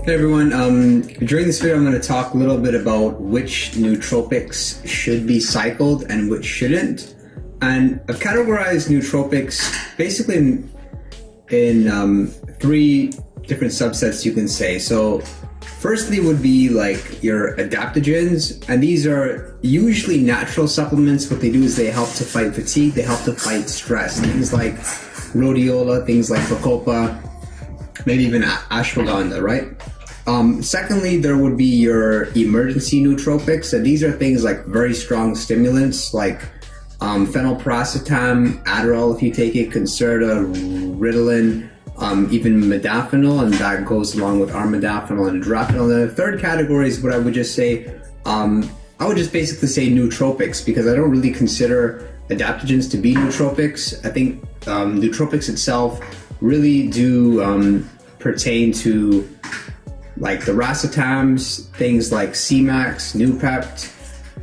Hey everyone, during this video I'm going to talk a little bit about which nootropics should be cycled and which shouldn't. And I've categorized nootropics basically in three different subsets, you can say. So firstly would be like your adaptogens, and these are usually natural supplements. What they do is they help to fight fatigue, they help to fight stress. Things like rhodiola, things like bacopa, maybe even ashwagandha, right? Secondly, there would be your emergency nootropics, and these are things like very strong stimulants like phenylpiracetam, Adderall if you take it, Concerta, Ritalin, even modafinil, and that goes along with armodafinil and adrafinil. And the third category is what I would just say, I would just basically say nootropics, because I don't really consider adaptogens to be nootropics. I think nootropics itself really do pertain to like the racetams, things like C-Max, Noopept,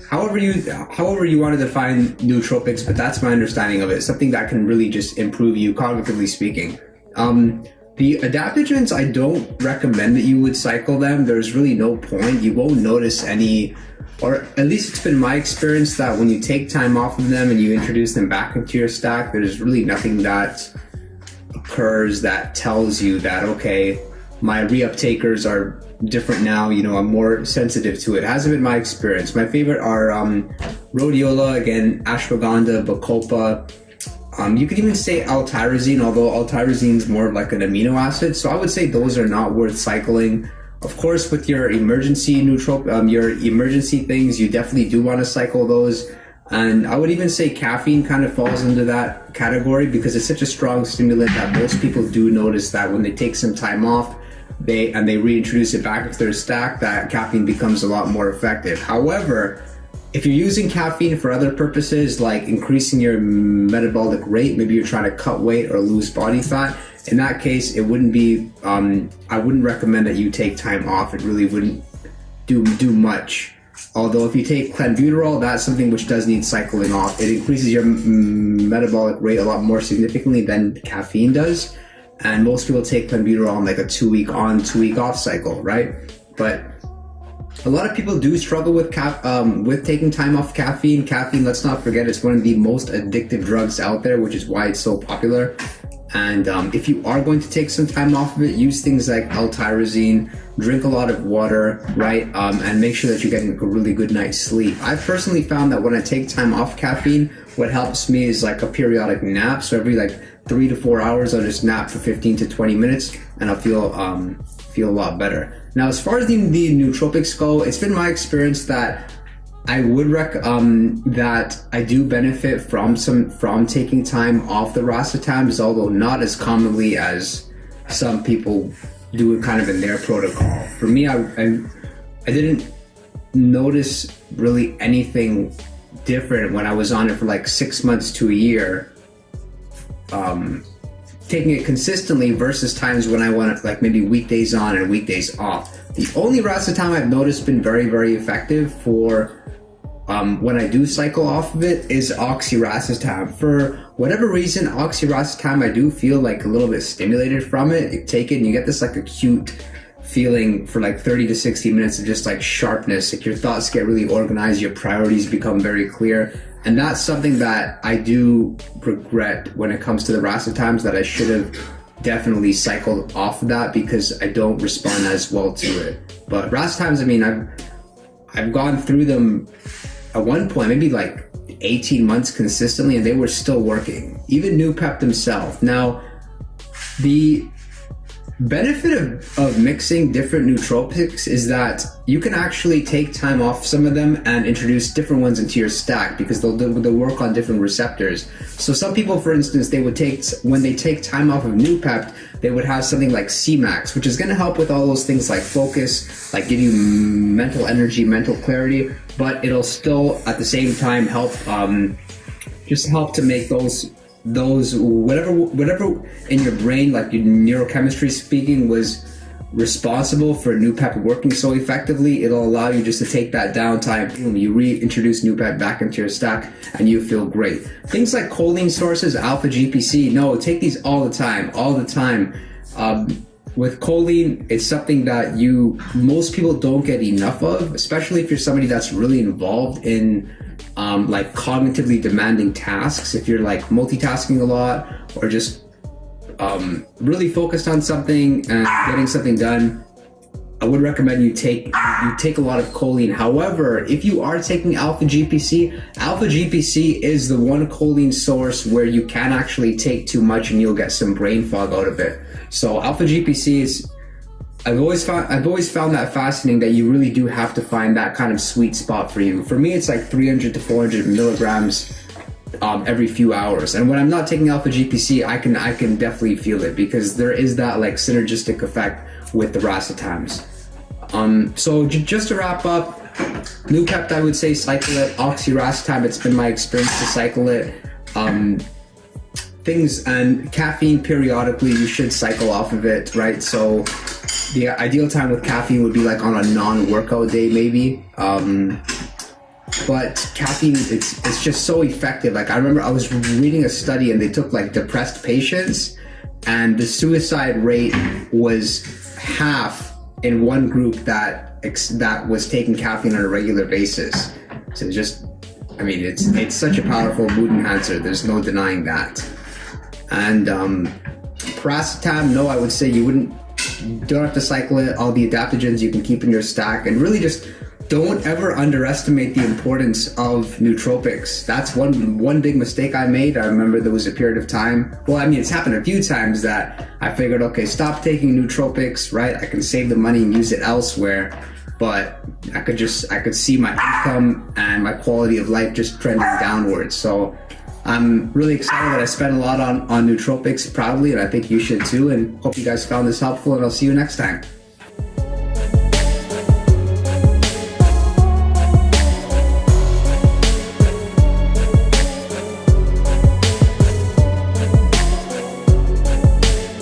however you want to define nootropics, but that's my understanding of it. Something that can really just improve you cognitively speaking. The adaptogens, I don't recommend that you would cycle them. There's really no point. You won't notice any, or at least it's been my experience that when you take time off of them and you introduce them back into your stack, there's really nothing that occurs that tells you that, okay, my reuptakers are different now, I'm more sensitive to it. It hasn't been my experience. My favorite are rhodiola, again, ashwagandha, bacopa. You could even say L-tyrosine, although L-tyrosine is more of like an amino acid. So I would say those are not worth cycling. Of course, with your emergency your emergency things, you definitely do want to cycle those. And I would even say caffeine kind of falls into that category because it's such a strong stimulant that most people do notice that when they take some time off, they reintroduce it back into their stack, that caffeine becomes a lot more effective. However, if you're using caffeine for other purposes like increasing your metabolic rate, maybe you're trying to cut weight or lose body fat, in that case, it wouldn't be, I wouldn't recommend that you take time off. It really wouldn't do much. Although if you take clenbuterol, that's something which does need cycling off. It increases your metabolic rate a lot more significantly than caffeine does. And most people take clenbuterol on like a 2-week on, 2-week off cycle, right? But a lot of people do struggle with taking time off caffeine. Caffeine, let's not forget, it's one of the most addictive drugs out there, which is why it's so popular. And if you are going to take some time off of it, use things like L-tyrosine, drink a lot of water, right? And make sure that you're getting a really good night's sleep. I've personally found that when I take time off caffeine, what helps me is like a periodic nap. So every like 3 to 4 hours, I'll just nap for 15 to 20 minutes and I'll feel a lot better. Now, as far as the nootropics go, it's been my experience that I would that I do benefit from taking time off the racetams, although not as commonly as some people do it kind of in their protocol. For me, I didn't notice really anything different when I was on it for like 6 months to a year, taking it consistently versus times when I went like maybe weekdays on and weekdays off. The only racetam I've noticed been very, very effective for when I do cycle off of it is oxiracetam. For whatever reason, oxiracetam, I do feel like a little bit stimulated from it. You take it and you get this like acute feeling for like 30 to 60 minutes of just like sharpness. Like your thoughts get really organized, your priorities become very clear. And that's something that I do regret when it comes to the racetams, that I should have definitely cycled off of that because I don't respond as well to it. But racetams, I mean, I've gone through them at one point, maybe like 18 months consistently, and they were still working. Even Noopept himself. Now, the benefit of mixing different nootropics is that you can actually take time off some of them and introduce different ones into your stack because they'll work on different receptors. So some people, for instance, when they take time off of Noopept, they would have something like C-Max, which is going to help with all those things like focus, like give you mental energy, mental clarity, but it'll still at the same time help to make those whatever in your brain, like your neurochemistry speaking, was responsible for Noopept working so effectively. It'll allow you just to take that downtime, boom, you reintroduce Noopept back into your stack and you feel great. Things like choline sources, alpha GPC, no, take these all the time. with choline, it's something that most people don't get enough of, especially if you're somebody that's really involved in like cognitively demanding tasks. If you're like multitasking a lot, or just really focused on something and getting something done, I would recommend you take a lot of choline. However, if you are taking alpha GPC is the one choline source where you can actually take too much and you'll get some brain fog out of it. So alpha GPC is, I've always found that fascinating, that you really do have to find that kind of sweet spot for you. For me, it's like 300 to 400 milligrams every few hours. And when I'm not taking alpha GPC, I can definitely feel it, because there is that like synergistic effect with the racetams. So just to wrap up, Nookept, I would say cycle it. Oxyracetam, it's been my experience to cycle it. And caffeine, periodically you should cycle off of it, right? So the ideal time with caffeine would be like on a non-workout day maybe. But caffeine, it's just so effective. Like I remember I was reading a study and they took like depressed patients, and the suicide rate was half in one group that was taking caffeine on a regular basis. So just, I mean, it's such a powerful mood enhancer. There's no denying that. And paracetam, no, I would say you don't have to cycle it. All the adaptogens you can keep in your stack, and really just don't ever underestimate the importance of nootropics. That's one big mistake I made. I remember there was a period of time, well, I mean, it's happened a few times, that I figured, okay, stop taking nootropics, right? I can save the money and use it elsewhere. But I could see my income and my quality of life just trending downwards. So I'm really excited that I spent a lot on nootropics proudly, and I think you should too, and hope you guys found this helpful, and I'll see you next time.